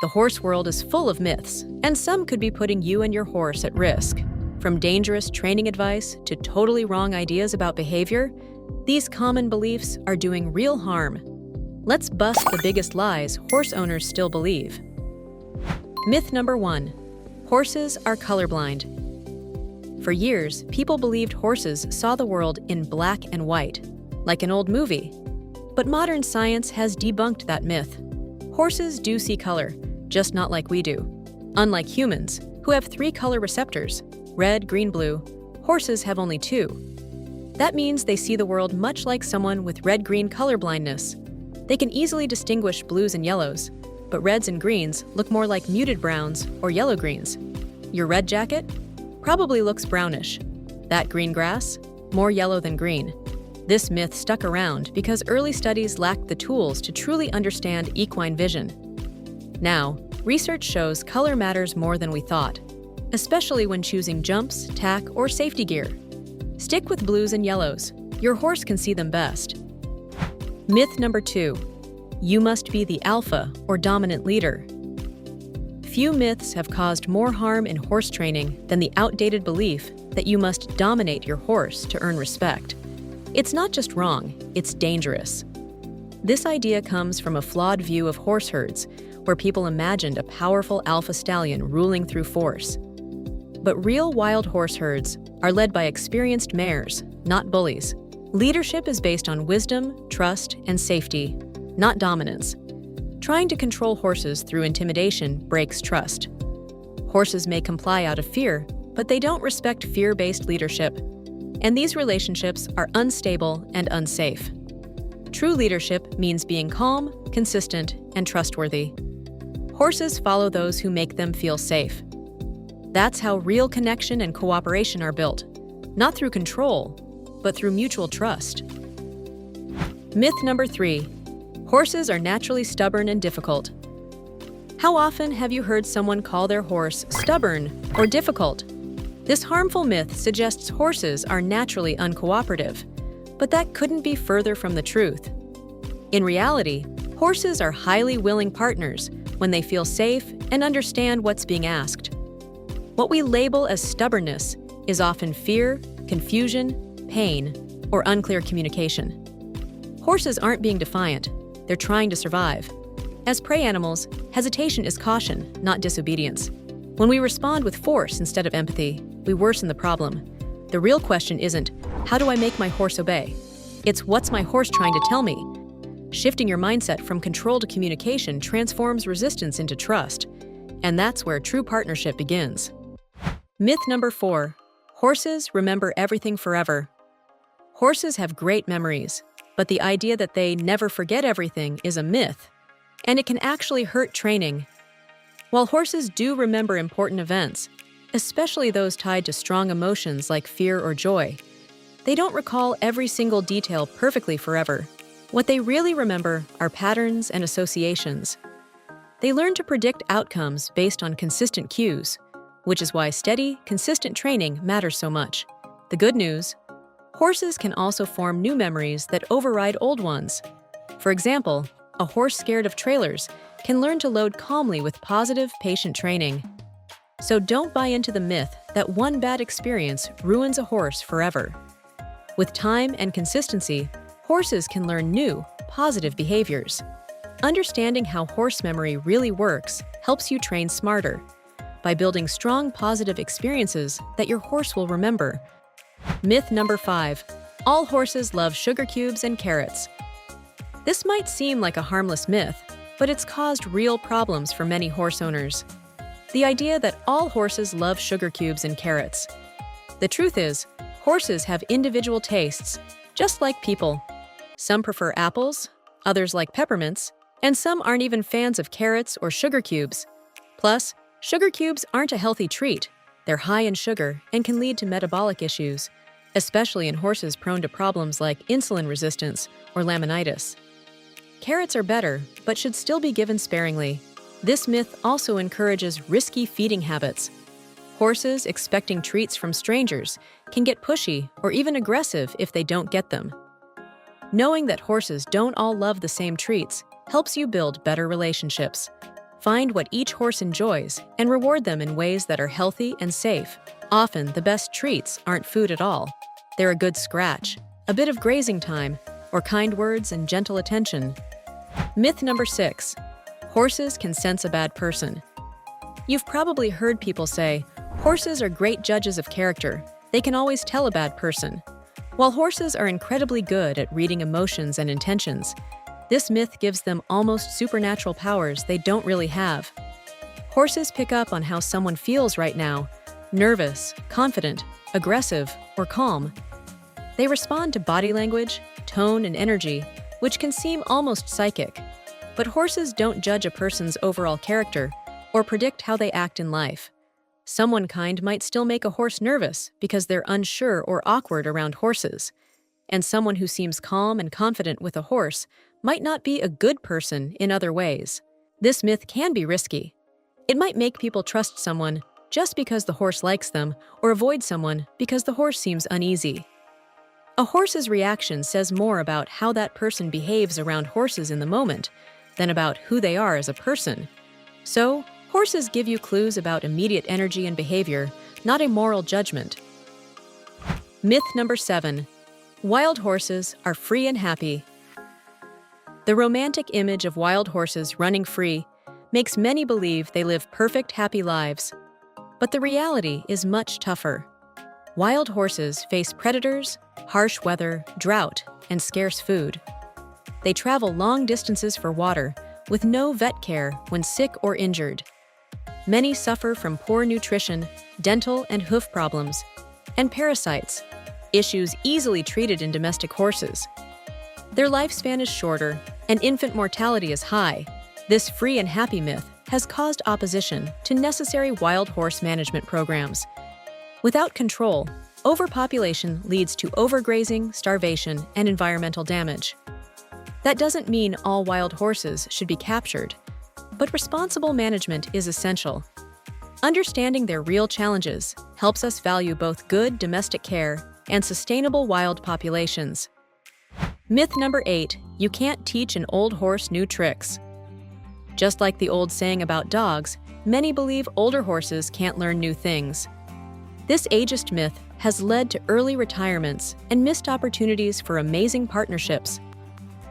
The horse world is full of myths, and some could be putting you and your horse at risk. From dangerous training advice to totally wrong ideas about behavior, these common beliefs are doing real harm. Let's bust the biggest lies horse owners still believe. Myth number 1. Horses are colorblind. For years, people believed horses saw the world in black and white, like an old movie. But modern science has debunked that myth. Horses do see color, just not like we do. Unlike humans, who have 3 color receptors, red, green, blue, horses have only 2. That means they see the world much like someone with red-green color blindness. They can easily distinguish blues and yellows, but reds and greens look more like muted browns or yellow-greens. Your red jacket? Probably looks brownish. That green grass? More yellow than green. This myth stuck around because early studies lacked the tools to truly understand equine vision. Now, research shows color matters more than we thought, especially when choosing jumps, tack, or safety gear. Stick with blues and yellows. Your horse can see them best. Myth number 2. You must be the alpha or dominant leader. Few myths have caused more harm in horse training than the outdated belief that you must dominate your horse to earn respect. It's not just wrong, it's dangerous. This idea comes from a flawed view of horse herds, where people imagined a powerful alpha stallion ruling through force. But real wild horse herds are led by experienced mares, not bullies. Leadership is based on wisdom, trust, and safety, not dominance. Trying to control horses through intimidation breaks trust. Horses may comply out of fear, but they don't respect fear-based leadership. And these relationships are unstable and unsafe. True leadership means being calm, consistent, and trustworthy. Horses follow those who make them feel safe. That's how real connection and cooperation are built, not through control, but through mutual trust. Myth number 3. Horses are naturally stubborn and difficult. How often have you heard someone call their horse stubborn or difficult? This harmful myth suggests horses are naturally uncooperative, but that couldn't be further from the truth. In reality, horses are highly willing partners when they feel safe and understand what's being asked. What we label as stubbornness is often fear, confusion, pain, or unclear communication. Horses aren't being defiant, they're trying to survive. As prey animals, hesitation is caution, not disobedience. When we respond with force instead of empathy, we worsen the problem. The real question isn't, how do I make my horse obey? It's, what's my horse trying to tell me? Shifting your mindset from control to communication transforms resistance into trust. And that's where true partnership begins. Myth number 4. Horses remember everything forever. Horses have great memories, but the idea that they never forget everything is a myth, and it can actually hurt training. While horses do remember important events, especially those tied to strong emotions like fear or joy, they don't recall every single detail perfectly forever. What they really remember are patterns and associations. They learn to predict outcomes based on consistent cues, which is why steady, consistent training matters so much. The good news: horses can also form new memories that override old ones. For example, a horse scared of trailers can learn to load calmly with positive, patient training. So don't buy into the myth that one bad experience ruins a horse forever. With time and consistency, horses can learn new, positive behaviors. Understanding how horse memory really works helps you train smarter by building strong, positive experiences that your horse will remember. Myth number 5. All horses love sugar cubes and carrots. This might seem like a harmless myth, but it's caused real problems for many horse owners. The idea that all horses love sugar cubes and carrots. The truth is, horses have individual tastes, just like people. Some prefer apples, others like peppermints, and some aren't even fans of carrots or sugar cubes. Plus, sugar cubes aren't a healthy treat. They're high in sugar and can lead to metabolic issues, especially in horses prone to problems like insulin resistance or laminitis. Carrots are better, but should still be given sparingly. This myth also encourages risky feeding habits. Horses expecting treats from strangers can get pushy or even aggressive if they don't get them. Knowing that horses don't all love the same treats helps you build better relationships. Find what each horse enjoys and reward them in ways that are healthy and safe. Often, the best treats aren't food at all. They're a good scratch, a bit of grazing time, or kind words and gentle attention. Myth number 6. Horses can sense a bad person. You've probably heard people say, horses are great judges of character. They can always tell a bad person. While horses are incredibly good at reading emotions and intentions, this myth gives them almost supernatural powers they don't really have. Horses pick up on how someone feels right now, nervous, confident, aggressive, or calm. They respond to body language, tone, and energy, which can seem almost psychic. But horses don't judge a person's overall character or predict how they act in life. Someone kind might still make a horse nervous because they're unsure or awkward around horses. And someone who seems calm and confident with a horse might not be a good person in other ways. This myth can be risky. It might make people trust someone just because the horse likes them or avoid someone because the horse seems uneasy. A horse's reaction says more about how that person behaves around horses in the moment than about who they are as a person. So, horses give you clues about immediate energy and behavior, not a moral judgment. Myth number 7. Wild horses are free and happy. The romantic image of wild horses running free makes many believe they live perfect, happy lives. But the reality is much tougher. Wild horses face predators, harsh weather, drought, and scarce food. They travel long distances for water with no vet care when sick or injured. Many suffer from poor nutrition, dental and hoof problems, and parasites, issues easily treated in domestic horses. Their lifespan is shorter, and infant mortality is high. This free and happy myth has caused opposition to necessary wild horse management programs. Without control, overpopulation leads to overgrazing, starvation, and environmental damage. That doesn't mean all wild horses should be captured, but responsible management is essential. Understanding their real challenges helps us value both good domestic care and sustainable wild populations. Myth number 8. You can't teach an old horse new tricks. Just like the old saying about dogs, many believe older horses can't learn new things. This ageist myth has led to early retirements and missed opportunities for amazing partnerships.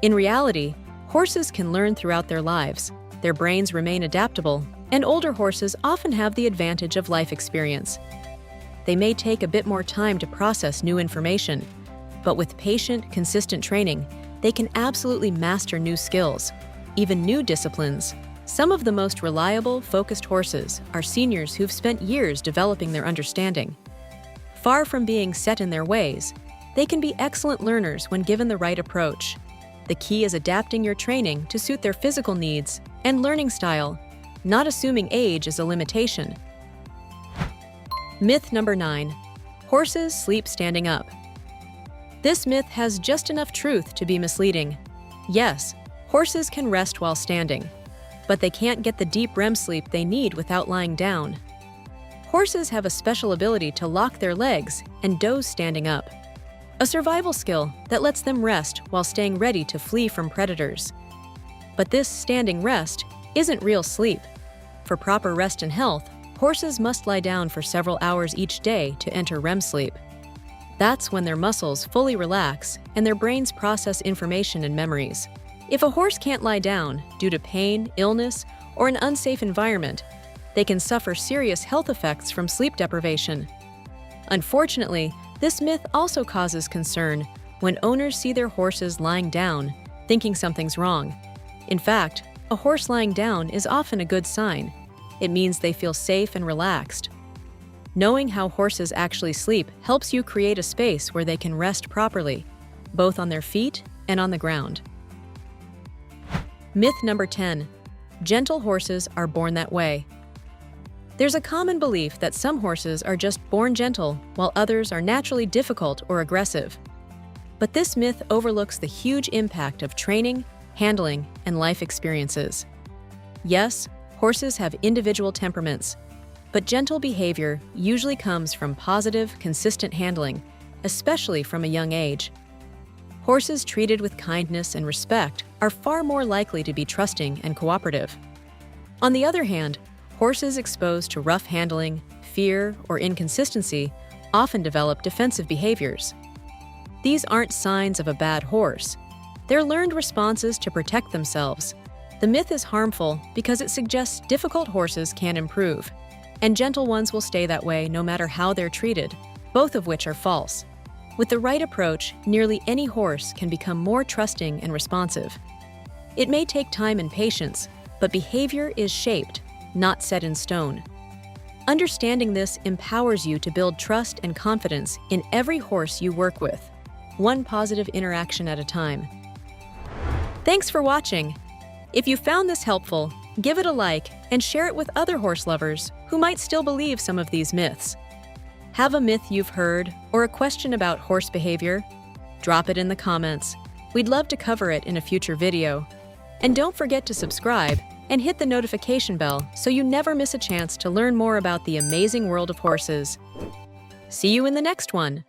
In reality, horses can learn throughout their lives, their brains remain adaptable, and older horses often have the advantage of life experience. They may take a bit more time to process new information, but with patient, consistent training, they can absolutely master new skills, even new disciplines. Some of the most reliable, focused horses are seniors who've spent years developing their understanding. Far from being set in their ways, they can be excellent learners when given the right approach. The key is adapting your training to suit their physical needs and learning style, not assuming age is a limitation. Myth number 9. Horses sleep standing up. This myth has just enough truth to be misleading. Yes, horses can rest while standing, but they can't get the deep REM sleep they need without lying down. Horses have a special ability to lock their legs and doze standing up, a survival skill that lets them rest while staying ready to flee from predators. But this standing rest isn't real sleep. For proper rest and health, horses must lie down for several hours each day to enter REM sleep. That's when their muscles fully relax and their brains process information and memories. If a horse can't lie down due to pain, illness, or an unsafe environment, they can suffer serious health effects from sleep deprivation. Unfortunately, this myth also causes concern when owners see their horses lying down, thinking something's wrong. In fact, a horse lying down is often a good sign. It means they feel safe and relaxed. Knowing how horses actually sleep helps you create a space where they can rest properly, both on their feet and on the ground. Myth number 10. Gentle horses are born that way. There's a common belief that some horses are just born gentle while others are naturally difficult or aggressive. But this myth overlooks the huge impact of training, handling, and life experiences. Yes, horses have individual temperaments, but gentle behavior usually comes from positive, consistent handling, especially from a young age. Horses treated with kindness and respect are far more likely to be trusting and cooperative. On the other hand, horses exposed to rough handling, fear, or inconsistency often develop defensive behaviors. These aren't signs of a bad horse. They're learned responses to protect themselves. The myth is harmful because it suggests difficult horses can improve, and gentle ones will stay that way no matter how they're treated, both of which are false. With the right approach, nearly any horse can become more trusting and responsive. It may take time and patience, but behavior is shaped, not set in stone. Understanding this empowers you to build trust and confidence in every horse you work with, one positive interaction at a time. Thanks for watching. If you found this helpful, give it a like and share it with other horse lovers who might still believe some of these myths. Have a myth you've heard or a question about horse behavior? Drop it in the comments. We'd love to cover it in a future video. And don't forget to subscribe and hit the notification bell so you never miss a chance to learn more about the amazing world of horses. See you in the next one!